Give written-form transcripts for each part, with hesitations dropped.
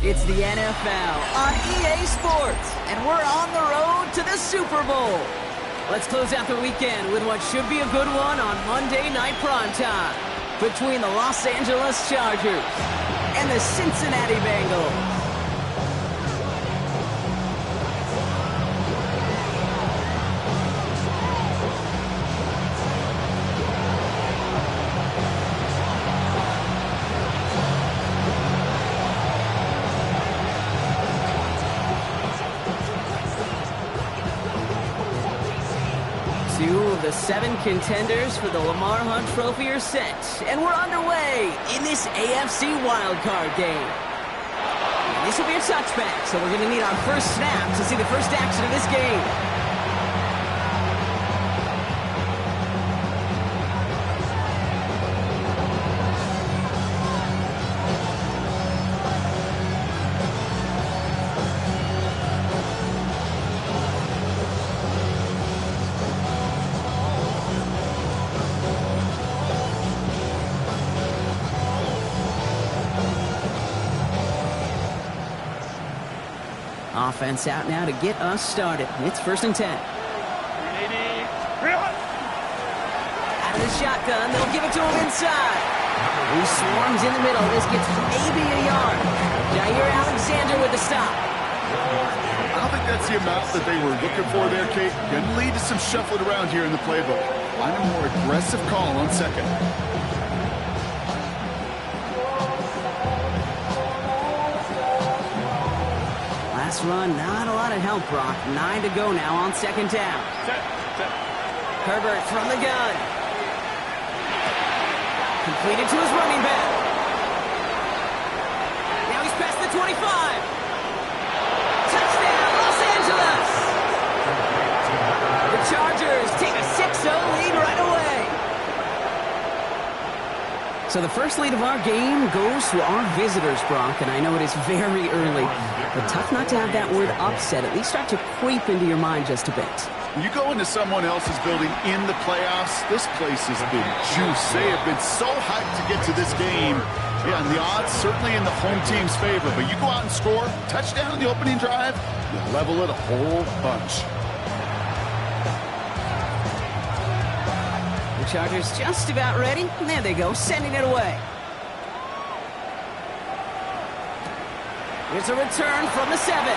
It's the NFL on EA Sports, and we're on the road to the Super Bowl. Let's close out the weekend with what should be a good one on Monday Night Primetime between the Los Angeles Chargers and the Cincinnati Bengals. Two of the 7 contenders for the Lamar Hunt Trophy are set, and we're underway in this AFC wildcard game. And this will be a touchback, so we're going to need our first snap to see the first action of this game. Offense out now to get us started. It's 1st and 10. Out of the shotgun, they'll give it to him inside. He swarms in the middle. This gets maybe a yard. Jair Alexander with the stop. I don't think that's the amount that they were looking for there, Kate. Can lead to some shuffling around here in the playbook. Find a more aggressive call on second. Run, not a lot of help, Brock. 9 to go now on 2nd down. Herbert from the gun. Completed to his running back. Now he's past the 25. Touchdown, Los Angeles! The Chargers take a 6-0 lead right away. So the first lead of our game goes to our visitors, Brock, and I know it is very early, but tough not to have that word upset at least start to creep into your mind just a bit. When you go into someone else's building in the playoffs, this place has been juiced. They have been so hyped to get to this game. Yeah, and the odds certainly in the home team's favor, but you go out and score, touchdown in the opening drive, you level it a whole bunch. The Chargers just about ready. And there they go, sending it away. Here's a return from the 7.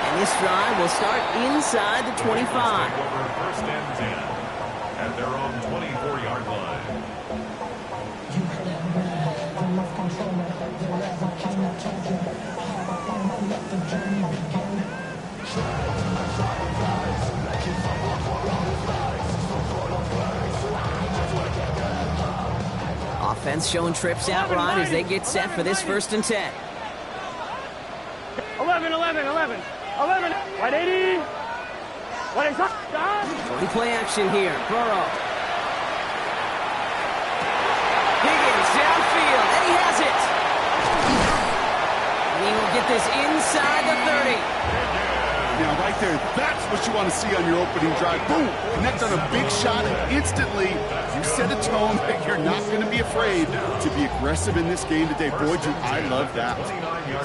And this drive will start inside the 25. 1st and 10. And they're on 24-yard line. Offense showing trips out right as they get set for this 1st and 10. 11. 180. 20 play action here. Burrow. Higgins downfield, and he has it. And he will get this inside the 30. Now, right there, that's what you want to see on your opening drive. Boom! Connect on a big shot, and instantly you set a tone that you're not going to be afraid to be aggressive in this game today. Boy, do I love that.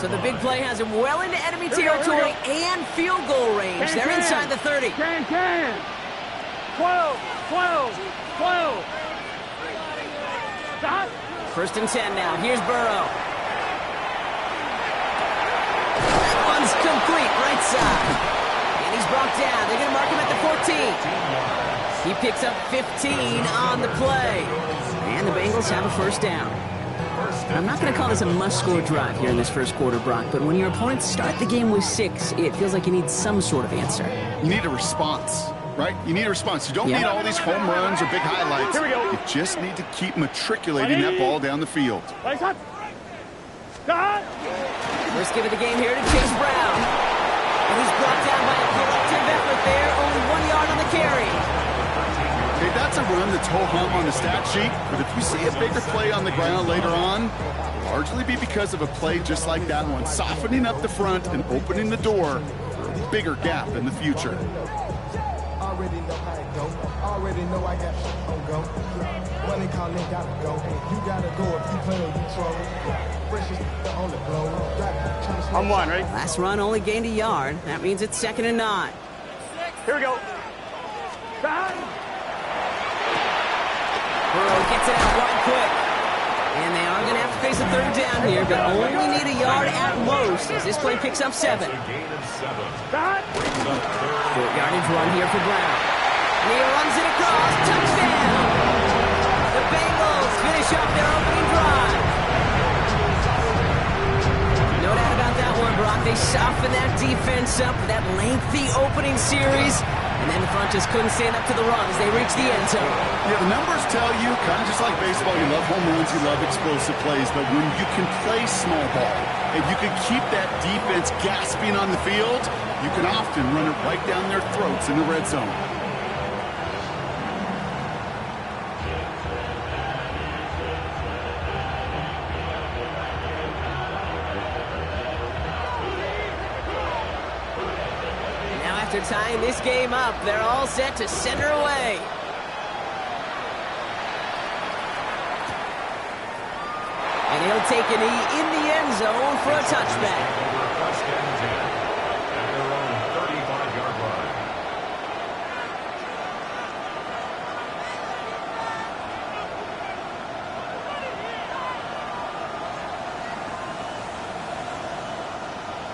So the big play has him well into enemy territory and field goal range. They're inside the 30. 10. 12. Stop. 1st and 10 now. Here's Burrow. That one's complete, right side. And he's brought down. They're going to mark him at the 14. He picks up 15 on the play. And the Bengals have a 1st down. I'm not going to call this a must-score drive here in this 1st quarter, Brock, but when your opponents start the game with 6, it feels like you need some sort of answer. You need a response, right? You need a response. You don't need all these home runs or big highlights. Here we go. You just need to keep matriculating that ball down the field. Stop. First give of the game here to Chase Brown. And he's brought down by a collective effort there. Only 1 yard on the carry. Okay, that's a run that's ho-hum on the stat sheet, but if you see a bigger play on the ground later on, it'll largely be because of a play just like that one, softening up the front and opening the door for a bigger gap in the future. Already know how it go. Already know I got shit on go. Money calling, gotta go. You gotta go if you play or you troll. I'm one, ready? Last run only gained a yard. That means it's 2nd and 9. Here we go. Burrow gets it out wide quick. And they are going to have to face a 3rd down here, but only need a yard at most as this play picks up 7. 4-yardage run here for Brown. And he runs it across. Touchdown! The Bengals finish up their opening drive. No doubt about that one, Brock. They soften that defense up for that lengthy opening series. And then the front just couldn't stand up to the run as they reached the end zone. Yeah, the numbers tell you, kind of just like baseball, you love home runs, you love explosive plays, but when you can play small ball, and you can keep that defense gasping on the field, you can often run it right down their throats in the red zone. After tying this game up, they're all set to center away. And he'll take a knee in the end zone for a touchback. First and 10 at their own 35-yard line.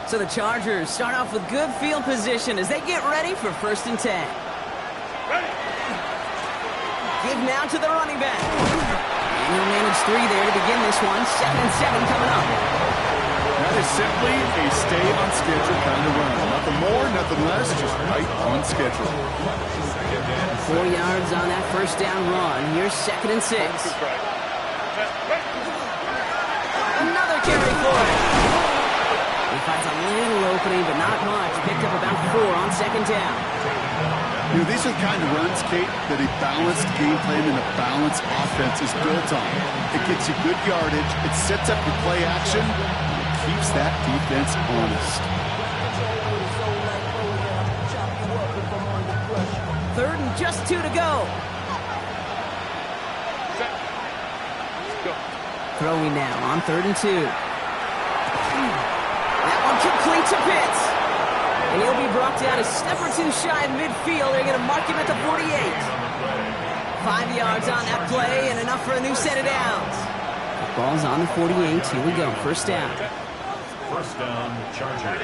So the Chargers start off with good field position as they get ready for 1st and 10. Ready. Give now to the running back. And he'll manage 3 there to begin this one. 2nd and 7 coming up. That is simply a stay on schedule kind of run. Nothing more, nothing less, just right on schedule. 4 yards on that 1st down run. Here's 2nd and 6. Another carry for it. He finds a little opening, but not much. Picked up about 4 on 2nd down. You know, these are the kind of runs, Kate, that a balanced game plan and a balanced offense is built on. It gets you good yardage, it sets up your play action, and it keeps that defense honest. 3rd and just 2 to go. Throwing now on 3rd and 2. Complete to Pitts. And he'll be brought down a step or 2 shy of midfield. They're going to mark him at the 48. 5 yards on that play and enough for a new set of downs. The ball's on the 48. Here we go. 1st down. First down, Chargers.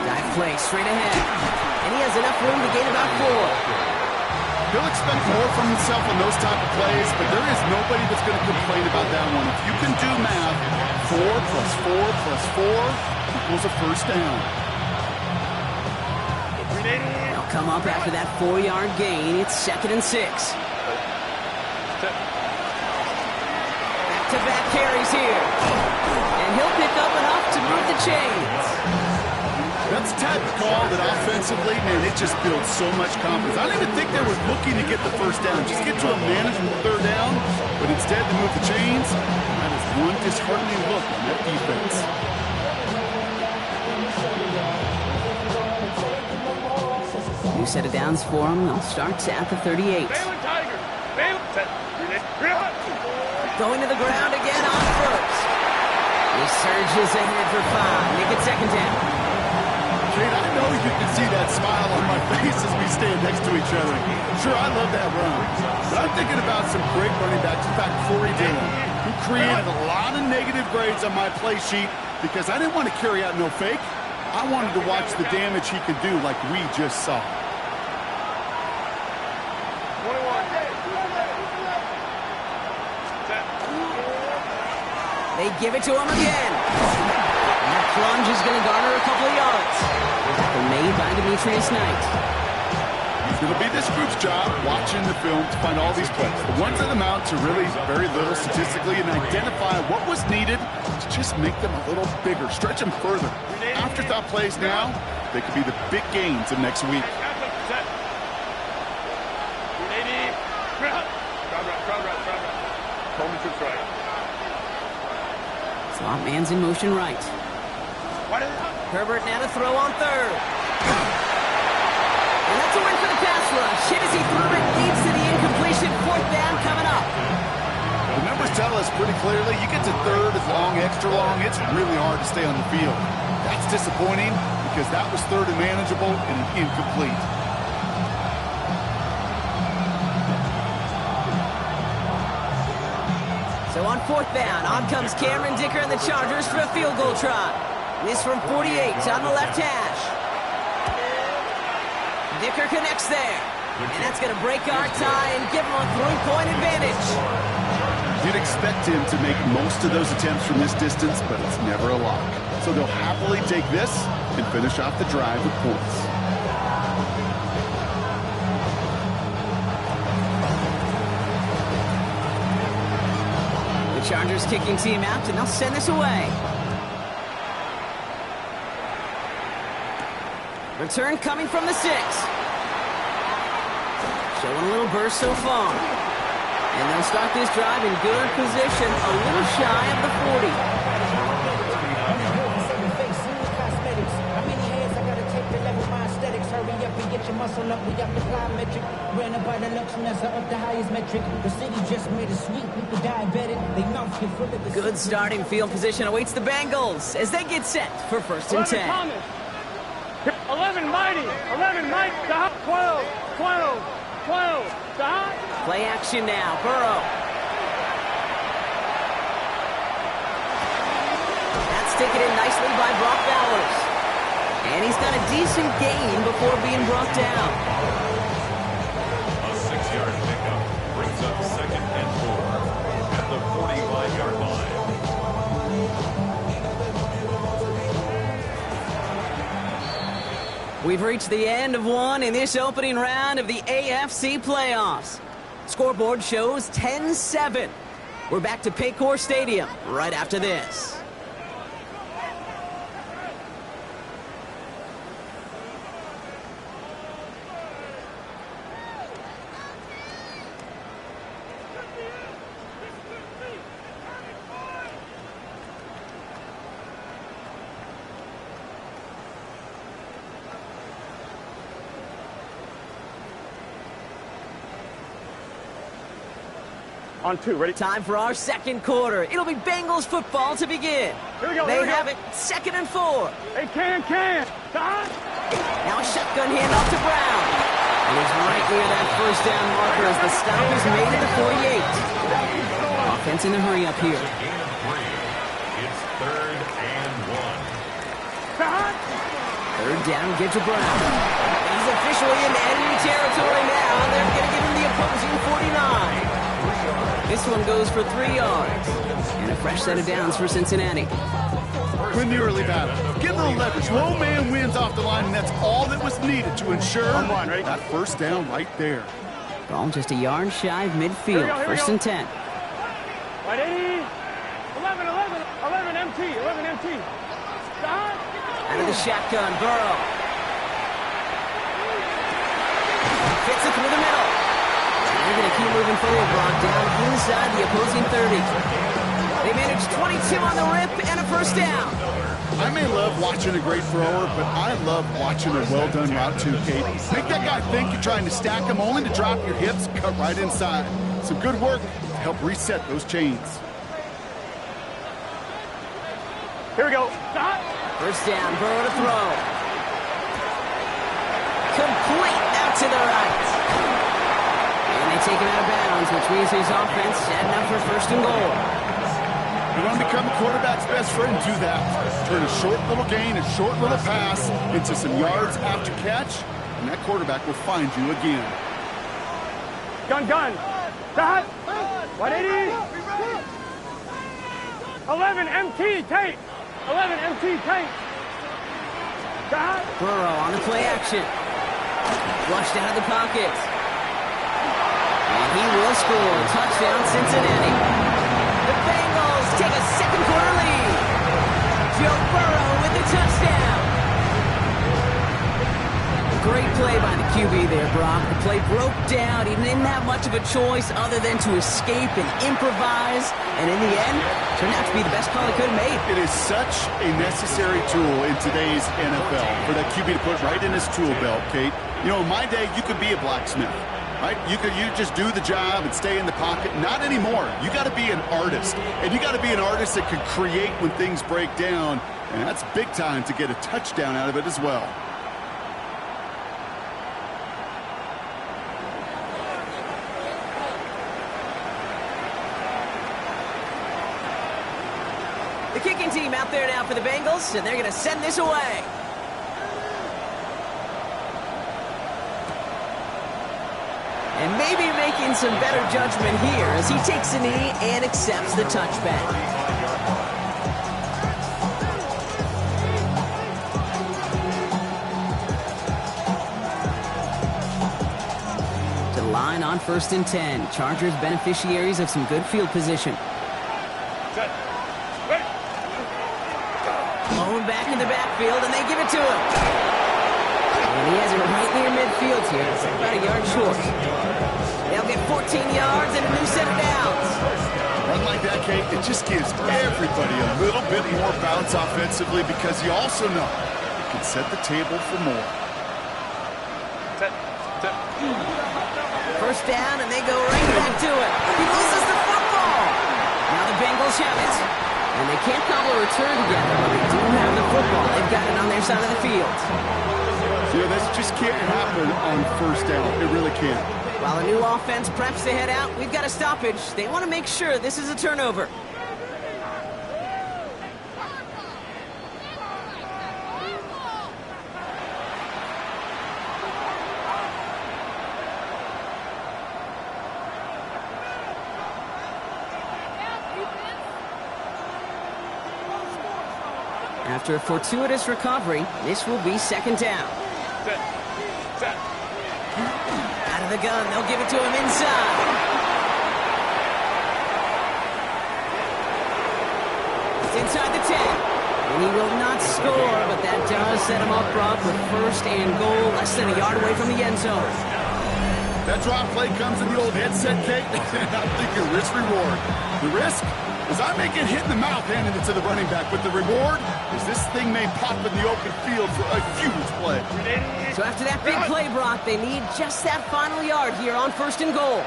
Dive play straight ahead. And he has enough room to gain about 4. He'll expect more from himself on those type of plays, but there is nobody that's going to complain about that one. If you can do math, 4 plus 4 plus 4 equals a 1st down. They'll come up after that 4-yard gain. It's 2nd and 6. Back-to-back carries here. And he'll pick up enough to move the chains. That's the type of call that offensively, man, it just builds so much confidence. I don't even think they were looking to get the 1st down. Just get to a manageable 3rd down, but instead to move the chains, that is one disheartening look on that defense. New set of downs for him. They'll start at the 38. Going to the ground again on 1st. He surges ahead for 5. Make it 2nd down. Kate, I know you can see that smile on my face as we stand next to each other. Sure, I love that run. But I'm thinking about some great running backs. In fact, Corey Dillon, who created a lot of negative grades on my play sheet because I didn't want to carry out no fake. I wanted to watch the damage he could do like we just saw. They give it to him again. And that plunge is going to garner a couple of yards. They're made by Demetrius Knight. It'll be this group's job watching the film to find all these plays. The ones that amount to really very little statistically and identify what was needed to just make them a little bigger, stretch them further. Afterthought plays now, they could be the big gains of next week. Slot man's in motion right. Herbert now to throw on 3rd. And that's a win for the pass rush. Hit as he threw it, leads to the incompletion. 4th down coming up. The numbers tell us pretty clearly, you get to third and long, extra long, it's really hard to stay on the field. That's disappointing because that was third and manageable and an incomplete. So on fourth down, on comes Cameron Dicker and the Chargers for a field goal try. This from 48 on the left hash. Dicker connects there. And that's going to break our tie and give him a 3-point advantage. You'd expect him to make most of those attempts from this distance, but it's never a lock. So they'll happily take this and finish off the drive with points. The Chargers kicking team out, and they'll send this away. Return coming from the 6. Showing a little burst so far. And they'll start this drive in good position, a little shy of the 40. Muscle up, we got the plyometric. Ran up by the luxury, that's up the highest metric. The city just made it sweet, people diabetic. They mouth get full of the good starting field position awaits the Bengals as they get set for first and 10. 11 mighty, 11 mighty, 12, 12, 12, play action now, Burrow. That's taken in nicely by Brock Bowers. And he's got a decent gain before being brought down. A 6-yard pickup brings up 2nd and 4 at the 45-yard line. We've reached the end of one in this opening round of the AFC playoffs. Scoreboard shows 10-7. We're back to Paycor Stadium right after this. On 2, ready? Time for our second quarter. It'll be Bengals football to begin. Here we go, they here we have go. it 2nd and 4. Hey, can. Now a shotgun handoff to Brown. And he's right near that first down marker as the stop is made at the 48. Offense in a hurry up here. Gain of 3. It's 3rd and 1. Third down, get to Brown. He's officially in enemy territory now. They're going to give him the opposing 49. This one goes for 3 yards. And a fresh set of downs for Cincinnati. Win the early battle. Get a little leverage. Low man wins off the line, and that's all that was needed to ensure that first down right there. Ball just a yard shy of midfield. First and 10. Right, 80. 11 MT. Out of the shotgun, Burrow. Fits it through the middle. They're going to keep moving forward, Brock, down inside the opposing 30. They managed 22 on the rip and a first down. I may love watching a great thrower, but I love watching a well-done route too, Kate. Make that guy think you're trying to stack him, only to drop your hips, cut right inside. Some good work to help reset those chains. Here we go. First down, Burrow to throw. Complete out to the right. And they take him out of bounds, which means his offense setting up for first and goal. You want to become a quarterback's best friend? Do that. Turn a short little gain, a short little pass into some yards after catch, and that quarterback will find you again. Gun. 180. 11 MT tape. 11 MT tape. Burrow on the play action. Flushed out of the pocket. And he will score. Touchdown, Cincinnati. The Bengals take a second quarter lead. Joe Burrow with the touchdown. Great play by the QB there, Brock. The play broke down. He didn't have much of a choice other than to escape and improvise. And in the end, turned out to be the best call he could have made. It is such a necessary tool in today's NFL for that QB to put right in his tool belt, Kate. You know, in my day, you could be a blacksmith. right? You just do the job and stay in the pocket. Not anymore. You got to be an artist, and you got to be an artist that can create when things break down, and that's big time to get a touchdown out of it as well. The kicking team out there now for the Bengals, and they're going to send this away. And maybe making some better judgment here as he takes a knee and accepts the touchback. To the line on 1st and 10. Chargers beneficiaries of some good field position. Owen back in the backfield, and they give it to him. And he has it right near midfield here. It's about a yard short. They'll get 14 yards and a new set of downs. Run like that, Kate, it just gives everybody a little bit more bounce offensively because you also know it can set the table for more. First down, and they go right back to it. He loses the football. Now the Bengals have it. And they can't cobble a return together, but they do have the football. They've got it on their side of the field. Yeah, this just can't happen on first down. It really can't. While the new offense preps to head out, we've got a stoppage. They want to make sure this is a turnover. After a fortuitous recovery, this will be 2nd down. Out of the gun, they'll give it to him inside. It's inside the 10. And he will not score, but that does set him up broad with 1st and goal, less than a yard away from the end zone. That drop play comes in the old headset, Kate. I'm thinking risk-reward. The risk is I may get hit in the mouth handing it to the running back, but the reward is this thing may pop in the open field for a huge play. So after that big play, Brock, they need just that final yard here on 1st and goal.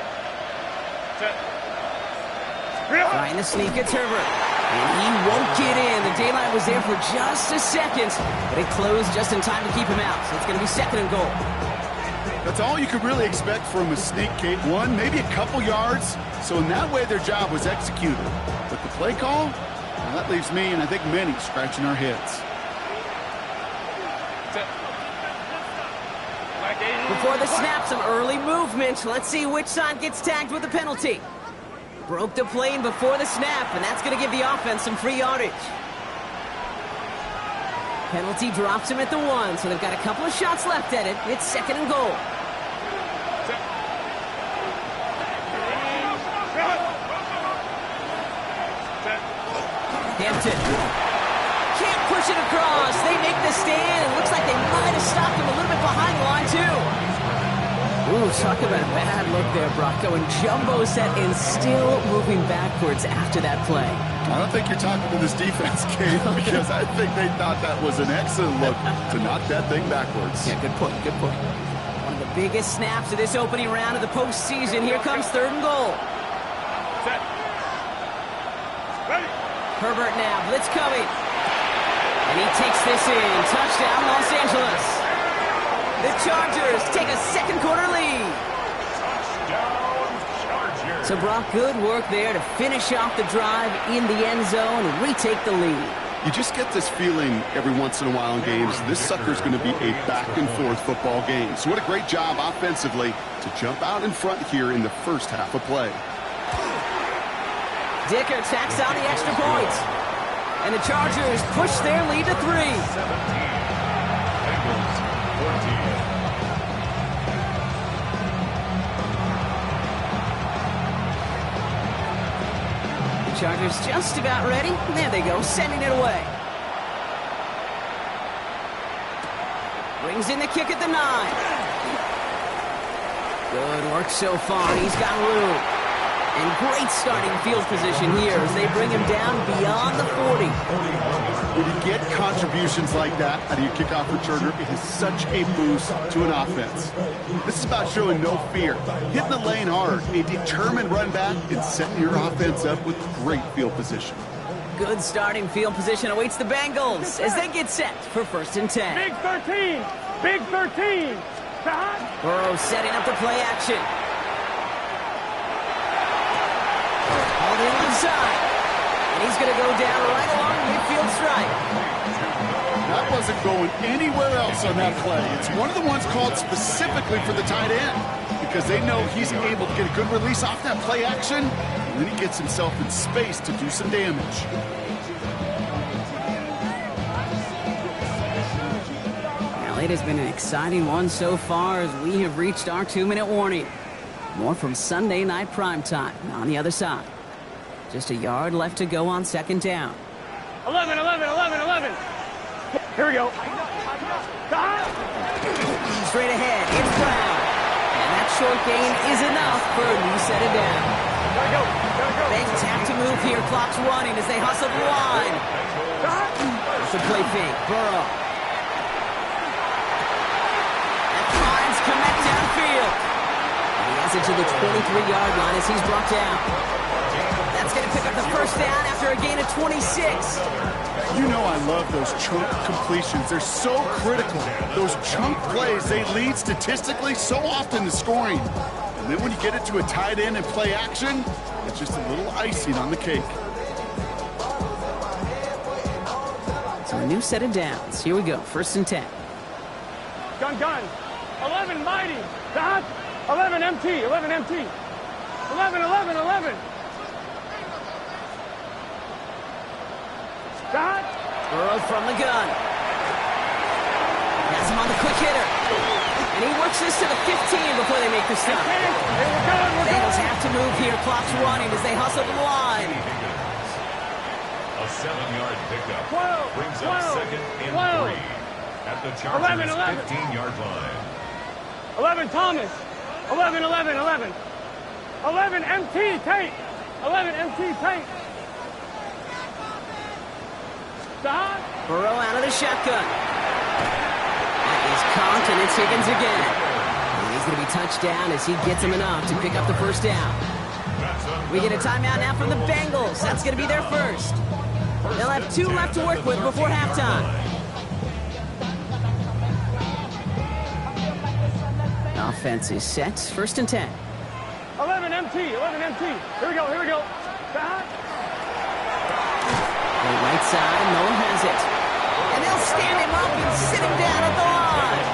Trying to sneak it's Herbert. And he won't get in. The daylight was there for just a second, but it closed just in time to keep him out. So it's going to be 2nd and goal. That's all you could really expect from a sneak, Kate. One, maybe a couple yards. So in that way, their job was executed. But the play call, well, that leaves me and I think many scratching our heads. Before the snap, some early movement. Let's see which side gets tagged with a penalty. Broke the plane before the snap, and that's going to give the offense some free yardage. Penalty drops him at the 1, so they've got a couple of shots left at it. It's 2nd and goal. Hampton. Can't push it across. They make the stand. It looks like they might have stopped him a little bit behind the line, too. Ooh, talk about a bad look there, Brock. Going jumbo set and still moving backwards after that play. I don't think you're talking to this defense, Kate, because I think they thought that was an excellent look to knock that thing backwards. Yeah, good point, good point. One of the biggest snaps of this opening round of the postseason. Here comes 3rd and goal. Herbert now, blitz coming. And he takes this in. Touchdown, Los Angeles. The Chargers take a 2nd quarter lead. So Brock, good work there to finish off the drive in the end zone and retake the lead. You just get this feeling every once in a while in games. This sucker's going to be a back-and-forth football game. So what a great job offensively to jump out in front here in the first half of play. Dicker tacks on the extra point. And the Chargers push their lead to 3. 17. Bengals 14. The Chargers just about ready. There they go, sending it away. Brings in the kick at the 9. Good work so far. He's got room. And great starting field position here as they bring him down beyond the 40. When you get contributions like that out of your kickoff returner, it is such a boost to an offense. This is about showing no fear, hitting the lane hard, a determined run back, and setting your offense up with great field position. Good starting field position awaits the Bengals as they get set for 1st and 10. Big 13. Big 13. Burrow setting up the play action. All the left side. And he's going to go down right along midfield stripe. That wasn't going anywhere else on that play. It's one of the ones called specifically for the tight end because they know he's able to get a good release off that play action, and then he gets himself in space to do some damage. Well, it has been an exciting one so far as we have reached our 2-minute warning. More from Sunday night primetime on the other side. Just a yard left to go on 2nd down. 11, 11, 11, 11. Here we go. Straight ahead, it's Brown. And that short gain is enough for a new set of down. Gotta go. Bengals have to move here. Clock's running as they hustle the line. It's a play fake. Burrow. And finds Komet downfield. And he has it to the 23-yard line as he's brought down. That's going to pick up the 1st down after a gain of 26. You know I love those chunk completions. They're so critical. Those chunk plays, they lead statistically so often to scoring. And then when you get it to a tight end and play action, it's just a little icing on the cake. So a new set of downs. Here we go. 1st and 10. Gun. 11 mighty. Dot. 11 MT. 11 MT. 11, 11, 11. Dot. Burrow from the gun. Has him on the quick hitter. And he works this to the 15 before they make the stop. We're Bengals going. have to move here. Clock's running as they hustle the line. A 7-yard pickup 12, brings up 12, 2nd and 12. 3 at the Chargers' 11. 15-yard line. 11 Thomas. 11, 11, 11. 11 MT Tate. 11 MT Tate. Dot. Burrow out of the shotgun. That is conked, and it's Higgins again. And he's going to be touched down as he gets him enough to pick up the 1st down. We get a timeout now from the Bengals. That's going to be their first. They'll have 2 left to work with before halftime. Offense is set. 1st and 10. 11 MT. 11 MT. Here we go. Dot. The right side, Noah has it. And they'll stand him up and sit him down at the line.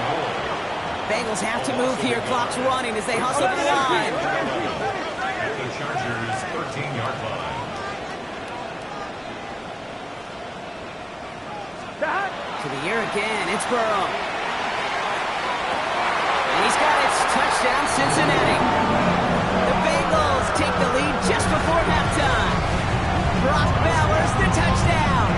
Bengals have to move here. Clock's running as they hustle the line. At the Chargers' 13-yard line. Dot. To the air again, it's Burrow. And he's got it. Touchdown, Cincinnati. The Bengals take the lead just before halftime. Brock Bowers, the touchdown.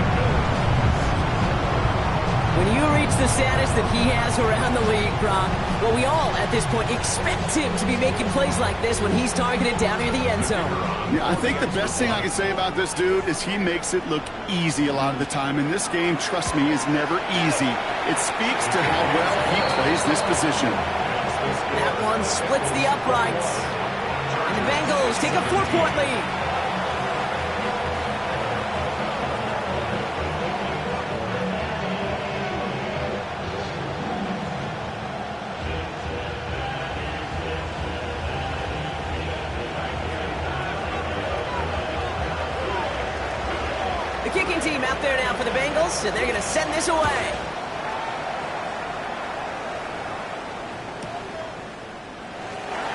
When you reach the status that he has around the league, Brock, well, we all, at this point, expect him to be making plays like this when he's targeted down near the end zone. Yeah, I think the best thing I can say about this dude is he makes it look easy a lot of the time. And this game, trust me, is never easy. It speaks to how well he plays this position. That one splits the uprights. And the Bengals take a 4-point lead. The kicking team out there now for the Bengals, and they're going to send this away.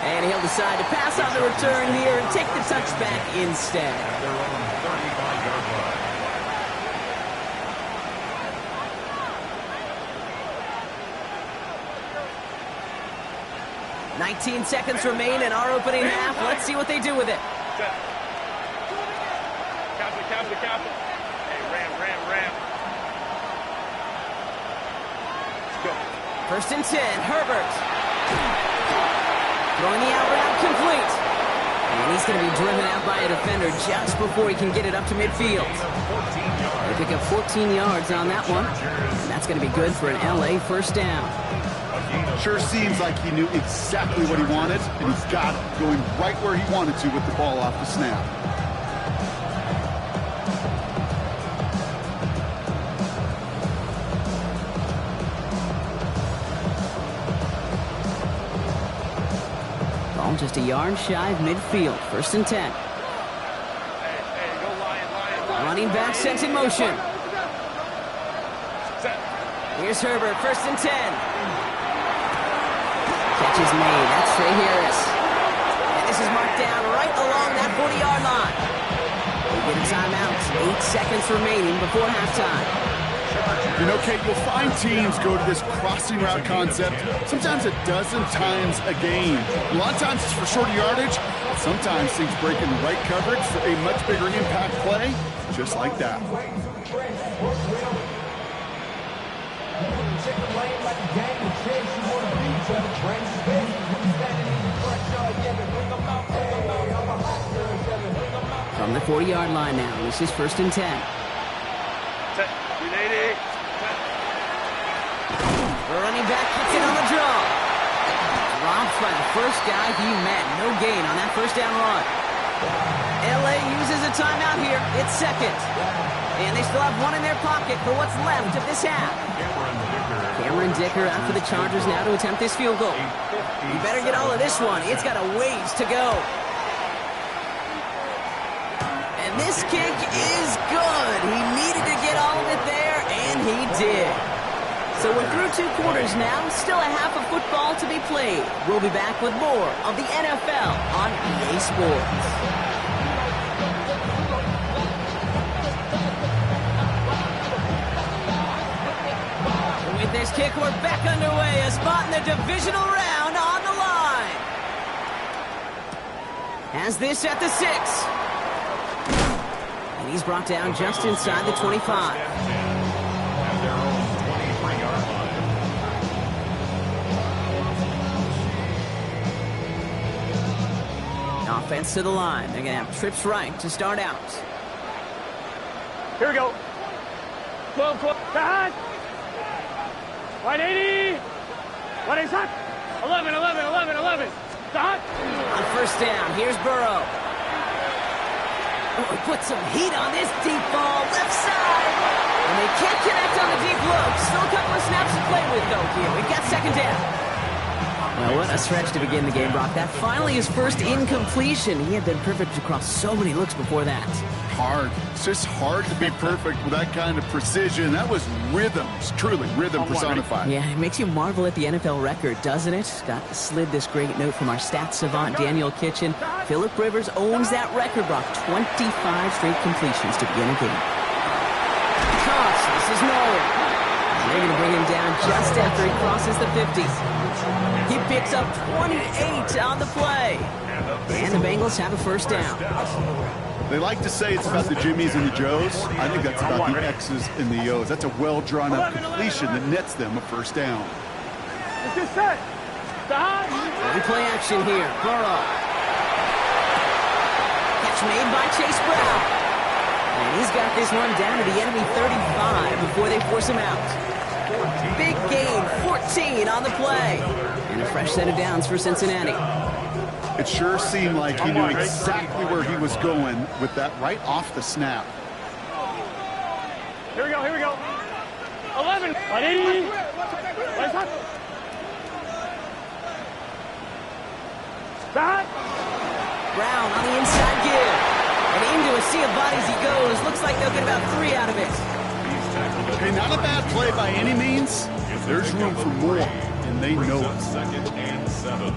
And he'll decide to pass on the return here and take the touchback instead. At their own 35-yard line. 19 seconds remain in our opening half. Let's see what they do with it. Captain. Hey, ram. Let's go. 1st and 10, Herbert. Throwing the out route complete. And he's going to be driven out by a defender just before he can get it up to midfield. They pick up 14 yards on that one. And that's going to be good for an LA first down. Sure seems like he knew exactly what he wanted, and he's got it, going right where he wanted to with the ball off the snap. Ball just a yard shy of midfield. First and 10. Running back sent in motion. Here's Herbert, first and 10. Catch is made. That's Trey Harris. And this is marked down right along that 40-yard line. They get a timeout. 8 seconds remaining before halftime. You know, Kate, you'll find teams go to this crossing route concept sometimes a dozen times a game. A lot of times it's for shorter yardage. Sometimes things break in the right coverage for a much bigger impact play, just like that. From the 40-yard line now, this is first and 10. The running back gets it on the draw. Dropped by the first guy he met. No gain on that first down run. LA uses a timeout here. It's second. And they still have one in their pocket for what's left of this half. Cameron Dicker out for the Chargers now to attempt this field goal. You better get all of this one. It's got a ways to go. And this kick is good. He needed to get all of it there, and he did. So we're through 2 quarters now. Still a half of football to be played. We'll be back with more of the NFL on EA Sports. With this kick, we're back underway. A spot in the divisional round on the line. Has this at the 6. And he's brought down just inside the 25. Offense to the line. They're going to have trips right to start out. Here we go. 12, 12. Side. 180. 180. Side. 11, 11, 11, 11. Side. On first down, here's Burrow. Oh, he put some heat on this deep ball. Left side. And they can't connect on the deep look. Still a couple of snaps to play with, though, here. We've got second down. Well, what a stretch to begin the game, Brock. That finally his first incompletion. He had been perfect across so many looks before that. Hard. It's just hard to be perfect with that kind of precision. That was rhythm. It's truly rhythm personified. Yeah, it makes you marvel at the NFL record, doesn't it? Got slid this great note from our stats savant, Daniel Kitchen. Phillip Rivers owns that record, Brock. 25 straight completions to begin a game. Cross. This is Nolan. They're going to bring him down just after he crosses the 50. He picks up 28 on the play. And the Bengals have a first down. They like to say it's about the Jimmies and the Joes. I think that's about the X's and the O's. That's a well-drawn-up completion that nets them a first down. Let's get set. Play action here. Burrow. Catch made by Chase Brown. And he's got this one down to the enemy 35 before they force him out. Big gain, 14 on the play. And a fresh set of downs for Cincinnati. It sure seemed like he knew exactly where he was going with that right off the snap. Here we go, here we go. 11, 180. Stop. Brown on the inside give. And into a sea of bodies he goes. Looks like they'll get about 3 out of it. Okay, not a bad play by any means. There's room for more, and they know it. Second and 7.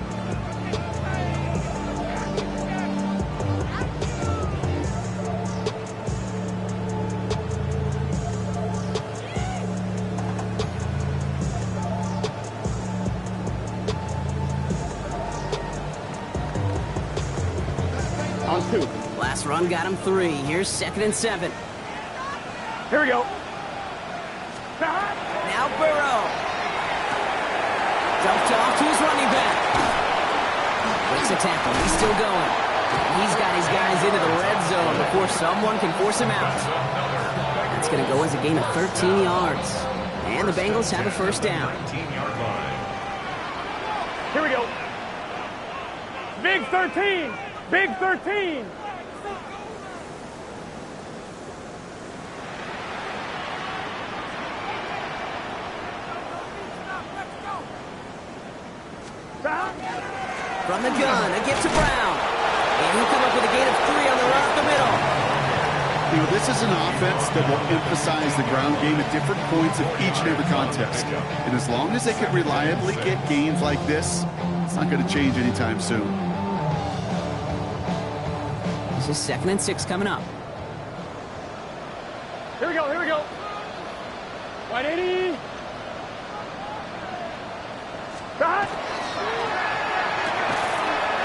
On 2. Last run got him 3. Here's second and 7. Here we go. Now Burrow. Dumped off to his running back. Breaks a tackle. He's still going. he's got his guys into the red zone before someone can force him out. That's going to go as a gain of 13 yards. And the Bengals have a first down. 19-yard line. Here we go. Big 13. Big 13. From the gun, a gift to Brown. And he'll come up with a gain of 3 on the run up the middle. You know, this is an offense that will emphasize the ground game at different points of each and every contest. And as long as they can reliably get gains like this, it's not going to change anytime soon. This is 2nd and 6 coming up. Here we go. Here we go. 180. Cut.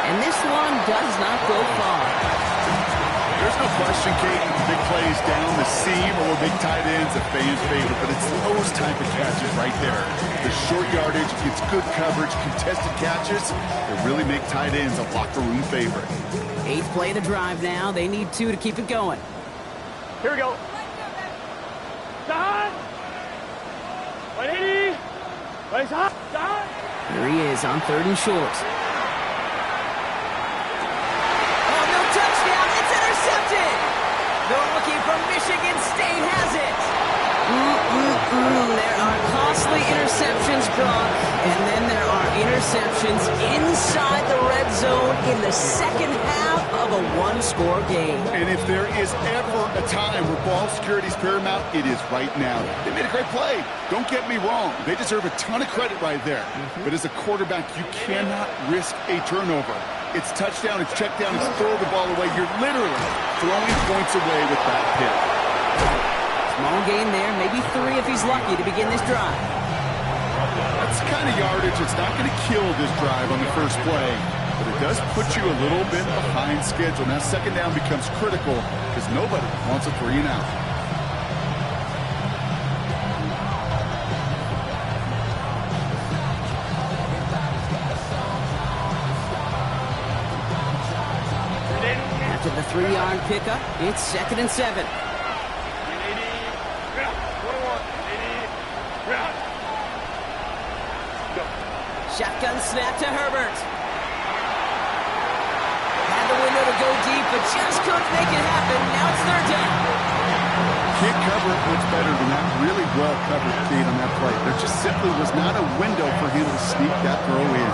And this one does not go far. There's no question, Kate, big plays down the seam or big tight ends, a fan's favorite, but it's those type of catches right there. The short yardage, it's good coverage, contested catches that really make tight ends a locker room favorite. 8th play of the drive now. They need 2 to keep it going. Here we go. Stop. 180. Place up. Stop. Here he is on 3rd and short. Touchdown, it's intercepted! The rookie from Michigan State has it! There are costly interceptions, Brock, and then there are interceptions inside the red zone in the second half of a one-score game. And if there is ever a time where ball security is paramount, it is right now. They made a great play. Don't get me wrong. They deserve a ton of credit right there. But as a quarterback, you cannot risk a turnover. It's touchdown, it's check down, it's throw the ball away. You're literally throwing points away with that pick. Small gain there, maybe 3 if he's lucky to begin this drive. That's the kind of yardage that's not going to kill this drive on the first play, but it does put you a little bit behind schedule. Now 2nd down becomes critical because nobody wants a 3 and out. After the 3-yard pickup, it's 2nd and 7. Shotgun snap to Herbert. Had the window to go deep, but just couldn't make it happen. Now it's 3rd down. Can't cover it much better than that. Really well covered feed on that play. There just simply was not a window for him to sneak that throw in.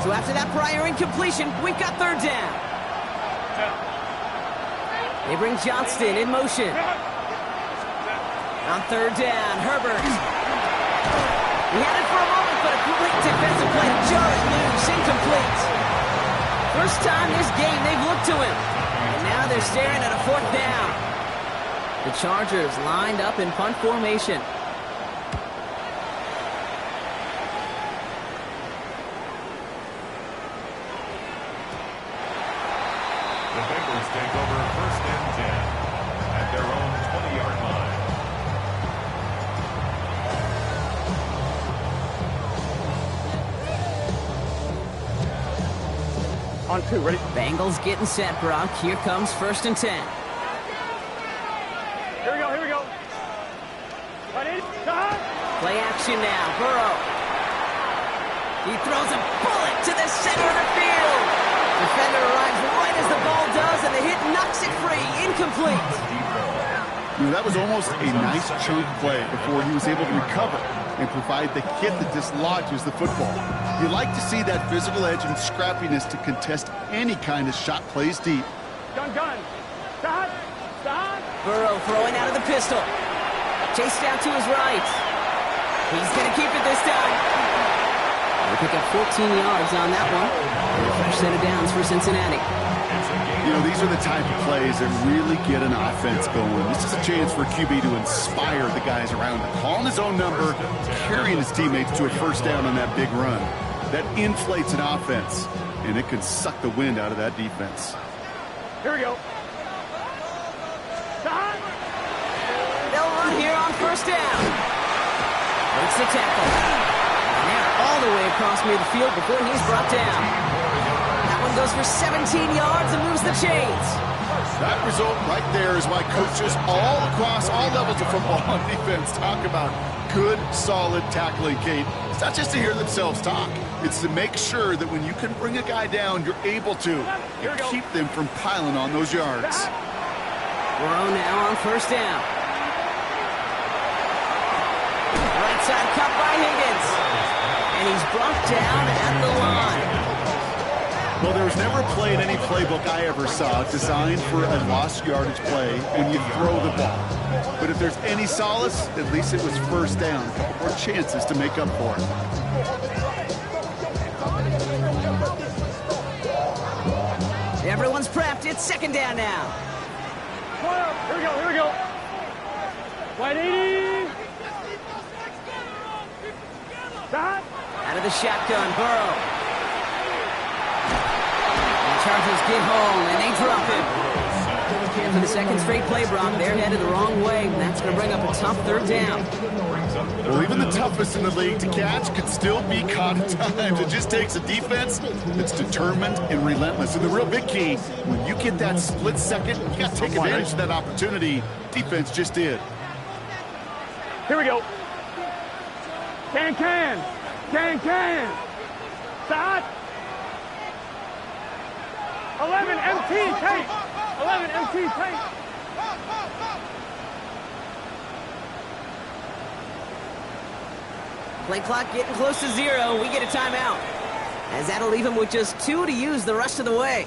So after that prior incompletion, we've got 3rd down. They bring Johnston in motion. On 3rd down, Herbert. He had it for a moment, but a complete defensive play to jar it loose, incomplete. First time this game they've looked to him. And now they're staring at a 4th down. The Chargers lined up in punt formation. The Bengals take over 1st and 10 at their own 20-yard line. On 2, ready? Bengals getting set, Brock. Here comes 1st and 10. Here we go. Here we go. 180. Stop. Play action now. Burrow. He throws a bullet to the center of the field. Defender arrives right as the ball does, and the hit knocks it free. Incomplete. You know, that was almost a nice chunk play before he was able to recover and provide the hit that dislodges the football. You like to see that physical edge and scrappiness to contest any kind of shot plays deep. Gun. Stop. Stop. Burrow throwing out of the pistol. Chase down to his right. He's going to keep it this time. They pick up 14 yards on that one. And a fresh set of downs for Cincinnati. You know, these are the type of plays that really get an offense going. This is a chance for QB to inspire the guys around him. Calling his own number, carrying his teammates to a 1st down on that big run. That inflates an offense, and it can suck the wind out of that defense. Here we go. Stop. They'll run here on 1st down. Makes the tackle. And they're all the way across midfield before he's brought down. That one goes for 17 yards and moves the chains. That result right there is why coaches all across all levels of football and defense talk about good, solid tackling, Kate. It's not just to hear themselves talk. It's to make sure that when you can bring a guy down, you're able to and keep them from piling on those yards. Burrow now on first down. Right side cut by Higgins. And he's brought down at the line. Well, there was never a play in any playbook I ever saw designed for a lost yardage play when you throw the ball. But if there's any solace, at least it was first down. A couple more chances to make up for it. Everyone's prepped. It's second down now. Here we go, here we go. 180. Stop. Out of the shotgun, Burrow. Chargers get home, and they drop it. And for the second straight play, Brock, they're headed the wrong way. That's going to bring up a tough third down. Well, even the toughest in the league to catch could still be caught at times. It just takes a defense that's determined and relentless. And the real big key, when you get that split second, you got to take advantage of that opportunity. Defense just did. Here we go. Can. Stop. 11 MT tape. 11 MT tape. Play clock getting close to 0. We get a timeout. As that'll leave him with just 2 to use the rest of the way.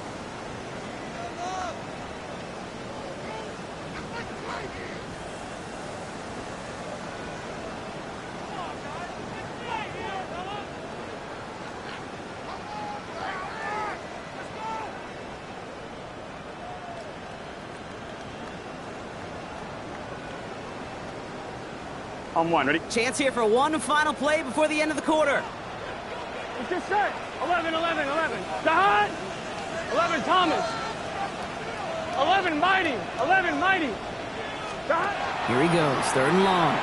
On one, ready? Chance here for one final play before the end of the quarter. It's just set. 11. Stop. 11 Thomas. 11 Mighty. Stop. Here he goes, third and long.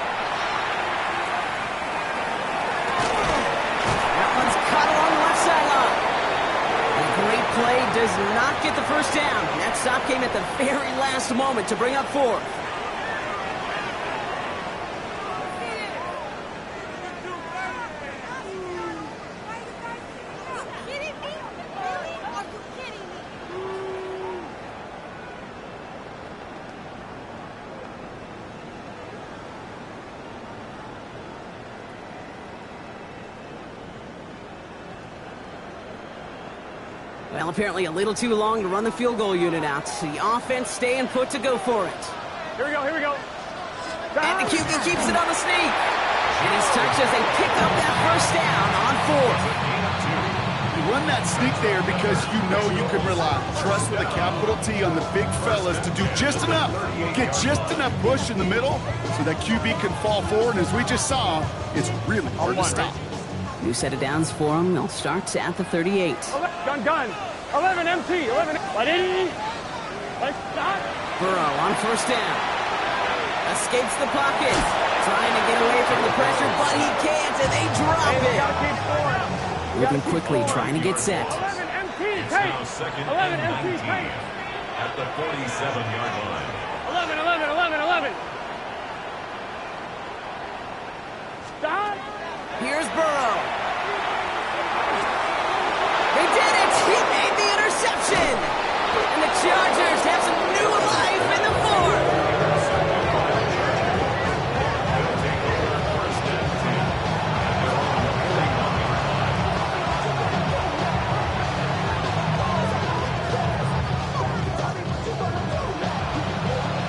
That one's caught along the left sideline. A great play does not get the first down. That stop came at the very last moment to bring up 4. Well, apparently a little too long to run the field goal unit out. The offense staying put to go for it. Here we go. And the QB keeps it on the sneak. And he's touched as they pick up that first down on 4. You run that sneak there because you know you can rely. Trust with a capital T on the big fellas to do just enough. Get just enough push in the middle so that QB can fall forward. And as we just saw, it's really hard to stop. New set of downs for them. They'll start at the 38. Gun. 11 MT. 11. 180. Stop. Burrow on first down. Escapes the pocket. Trying to get away from the pressure, but he can't, and they drop it. Moving quickly, trying to get set. 11 MT. It's now second and 19 at the 47-yard line. 11. Stop. Here's Burrow. They did it! He made the interception! And the Chargers have some new life in the 4th.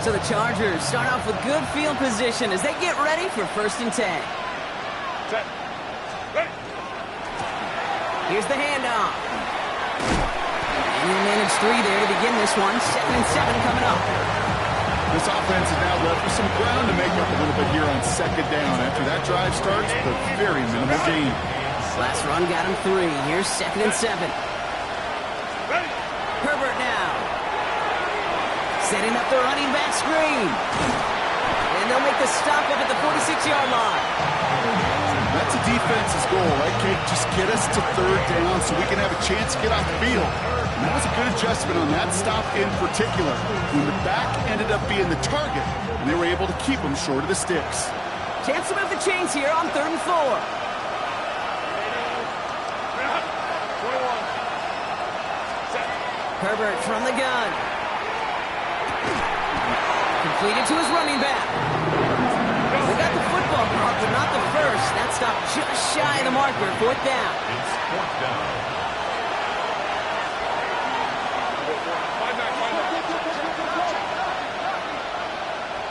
So the Chargers start off with good field position as they get ready for 1st and 10. Set. Ready. Here's the handoff. And he'll manage 3 there to begin this one. 2nd and 7 coming up. This offense is now left with some ground to make up a little bit here on 2nd down. After that drive starts, the very minimal gain. Last run got him 3. Here's 2nd and 7. Ready. Herbert now. Setting up the running back screen. And And they'll make the stop up at the 46-yard line. That's a defense's goal, right, Kate? Just get us to third down so we can have a chance to get off the field. And that was a good adjustment on that stop in particular, when the back ended up being the target, and they were able to keep them short of the sticks. Chance to move the chains here on 3rd and 4. Herbert from the gun. Completed to his running back. We got the football, but not the first. That stop just shy of the marker. 4th down. It's 4th down.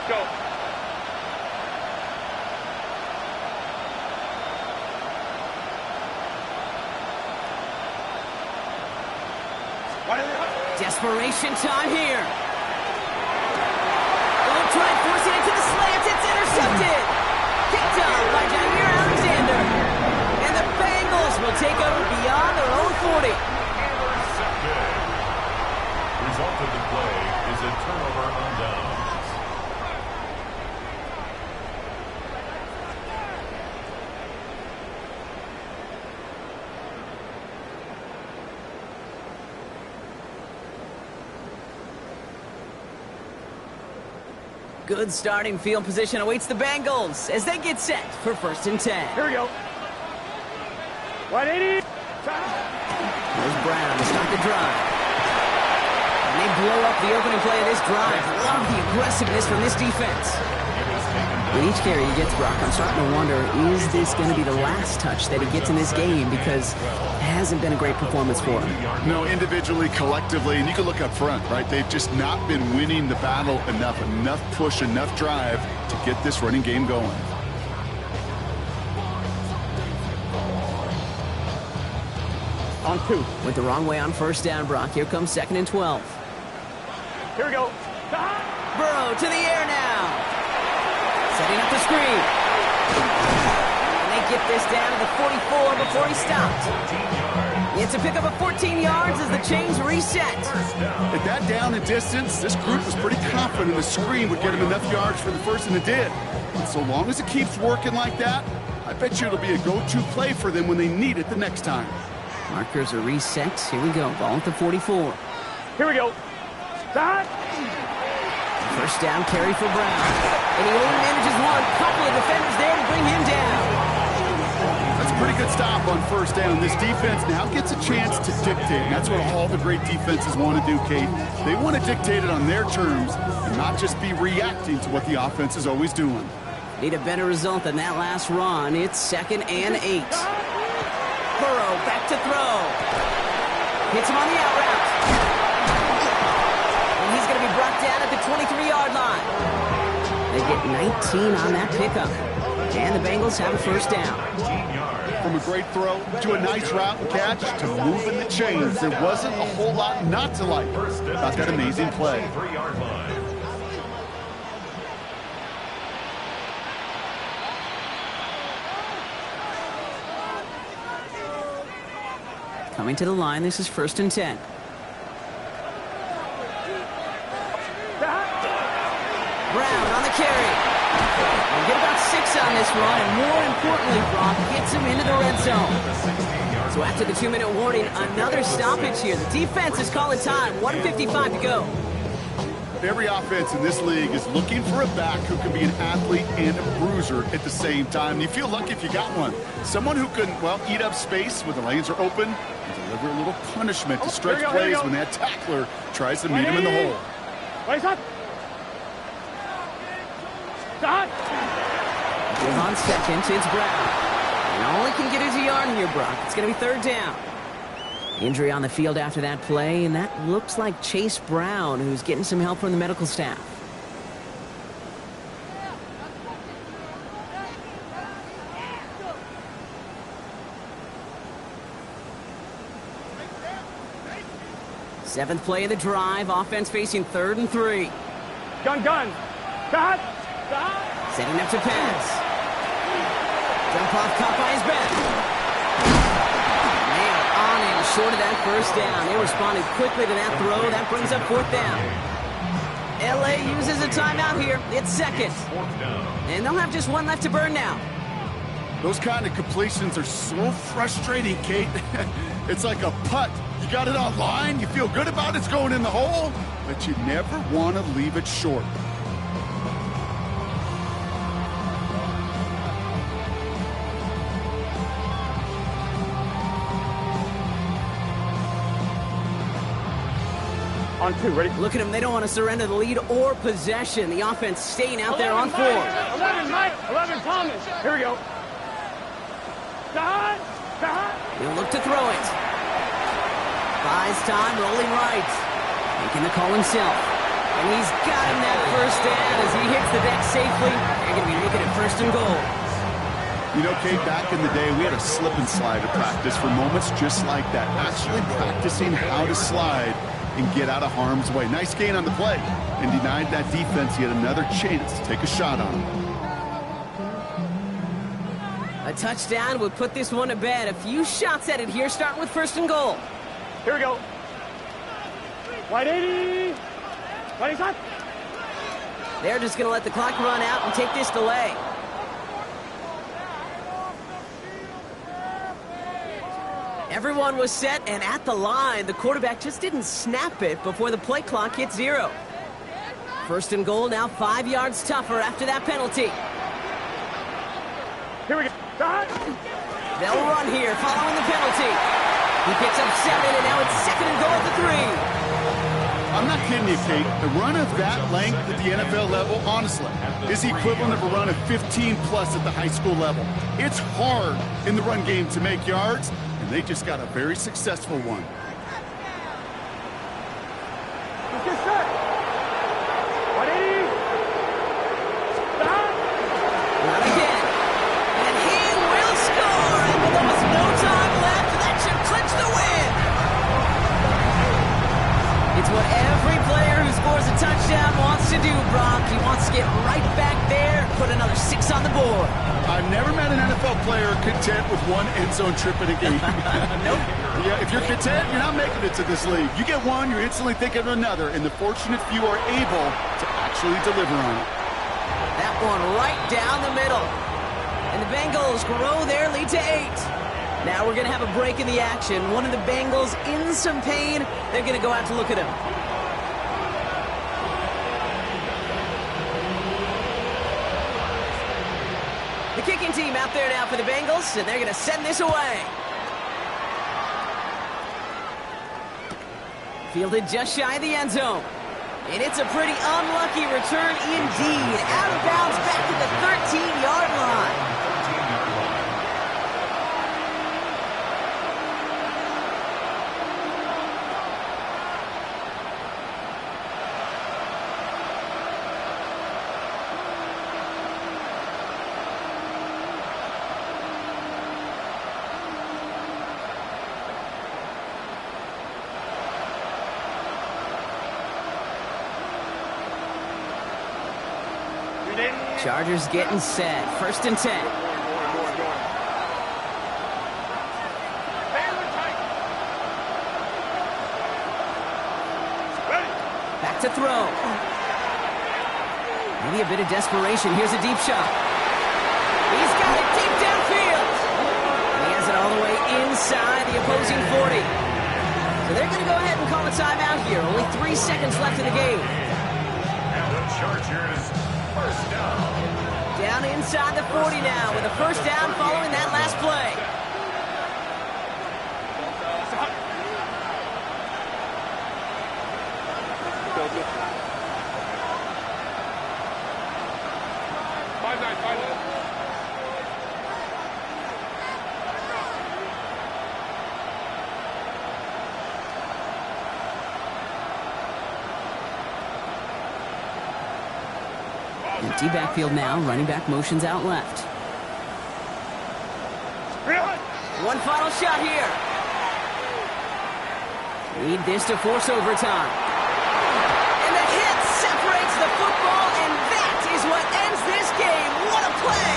Go. Desperation time here. They'll try and force it into the slants. It's intercepted. Picked up by Jair Alexander. And the Bengals will take over beyond their own 40. Intercepted. Result of the play is a turnover on downs. Good starting field position awaits the Bengals as they get set for 1st and 10. Here we go. 180. There's Brown to start the drive. And they blow up the opening play of this drive. Love the aggressiveness from this defense. With each carry he gets, Brock, I'm starting to wonder, is this going to be the last touch that he gets in this game? Because it hasn't been a great performance for him. No, individually, collectively, and you can look up front, right? They've just not been winning the battle enough push, enough drive to get this running game going. On 2. Went the wrong way on 1st down, Brock. Here comes 2nd and 12. Here we go. Burrow to the air now. Setting up the screen. And they get this down to the 44 before he stopped. It's a pickup of 14 yards as the chains reset. At that down and distance, this group was pretty confident the screen would get him enough yards for the first, and it did. And so long as it keeps working like that, I bet you it'll be a go-to play for them when they need it the next time. Markers are reset. Here we go. Ball at the 44. Here we go. Start. 1st down carry for Brown. And he only manages one. Couple of defenders there to bring him down. That's a pretty good stop on 1st down. This defense now gets a chance to dictate. And that's what all the great defenses want to do, Kate. They want to dictate it on their terms and not just be reacting to what the offense is always doing. Need a better result than that last run. It's 2nd and 8. Burrow back to throw. Hits him on the out route. And he's going to be brought down at the 23-yard line. They get 19 on that pickup. And the Bengals have a 1st down. From a great throw to a nice route and catch to moving the chains, there wasn't a whole lot not to like about that amazing play. 3-yard line. Coming to the line, this is 1st and 10. Brown on the carry. We'll get about 6 on this run, and more importantly, Brock gets him into the red zone. So after the 2-minute warning, another stoppage here. The defense is calling time. 1:55 to go. Every offense in this league is looking for a back who can be an athlete and a bruiser at the same time. You feel lucky if you got one. Someone who can, well, eat up space when the lanes are open and deliver a little punishment to stretch plays when that tackler tries to meet him in the hole. Wait up. Start. With on 2nd, it's Brown. And all he can get is a yard here, Brock. It's going to be 3rd down. Injury on the field after that play, and that looks like Chase Brown, who's getting some help from the medical staff. Seventh play of the drive, offense facing 3rd and 3. Gun. Start. Setting up to pass. Jump off, caught by his back. Short of that 1st down. They responded quickly to that throw. That brings up 4th down. LA uses a timeout here. It's second. And they'll have just one left to burn now. Those kind of completions are so frustrating, Kate. It's like a putt. You got it on line, you feel good about it's going in the hole, but you never want to leave it short. On 2, ready? Look at them. They don't want to surrender the lead or possession. The offense staying out there on 4. 11, Mike. 11, Thomas. Here we go. Side. He'll look to throw it. Buys time, rolling right. Making the call himself. And he's got him that first down as he hits the deck safely. They're going to be looking at 1st and goal. You know, Kate, back in the day, we had a slip and slide to practice for moments just like that. Actually practicing how to slide and get out of harm's way. Nice gain on the play, and denied that defense yet another chance to take a shot on him. A touchdown would put this one to bed. A few shots at it here, starting with 1st and goal. Here we go. Wide 80. Wide side. They're just going to let the clock run out and take this delay. Everyone was set and at the line. The quarterback just didn't snap it before the play clock hit 0. 1st and goal, now 5 yards tougher after that penalty. Here we go. They'll run here following the penalty. He picks up 7, and now it's 2nd and goal at the 3. I'm not kidding you, Kate. The run of that length at the NFL level, honestly, is the equivalent of a run of 15-plus at the high school level. It's hard in the run game to make yards, and they just got a very successful one. Let's get set. 180. Stop. Not again. And he will score. And with almost no time left, that should clinch the win. It's what every player who scores a touchdown wants to do, Brock. He wants to get right back there, put another 6 on the board. I've never met an NFL player content with one end zone trip in a game. Nope. Yeah, if you're content, you're not making it to this league. You get one, you're instantly thinking of another, and the fortunate few are able to actually deliver on it. That one right down the middle. And the Bengals grow their lead to 8. Now we're going to have a break in the action. One of the Bengals in some pain. They're going to go out to look at him. The kicking team out there now for the Bengals, and they're going to send this away. Fielded just shy of the end zone. And it's a pretty unlucky return indeed. Out of bounds back to the 13-yard line. Chargers getting set. 1st and 10. Back to throw. Maybe a bit of desperation. Here's a deep shot. He's got it deep downfield. And he has it all the way inside the opposing 40. So they're going to go ahead and call a timeout here. Only 3 seconds left in the game. And the Chargers, 1st down. Down inside the 40 now with a 1st down following that last play. Empty backfield now. Running back motions out left. One final shot here. Need this to force overtime. And the hit separates the football, and that is what ends this game. What a play!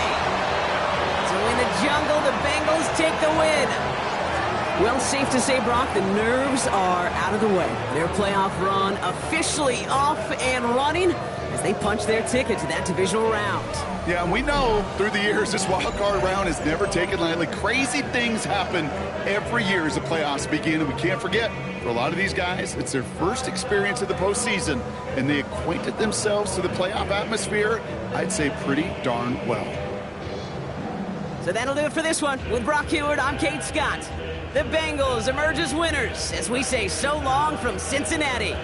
So in the jungle, the Bengals take the win. Well, safe to say, Brock, the nerves are out of the way. Their playoff run officially off and running as they punch their ticket to that divisional round. Yeah, and we know through the years this wild card round is never taken lightly. Crazy things happen every year as the playoffs begin, and we can't forget, for a lot of these guys, it's their first experience of the postseason, and they acquainted themselves to the playoff atmosphere, I'd say pretty darn well. So that'll do it for this one. With Brock Heward, I'm Kate Scott. The Bengals emerge as winners as we say so long from Cincinnati.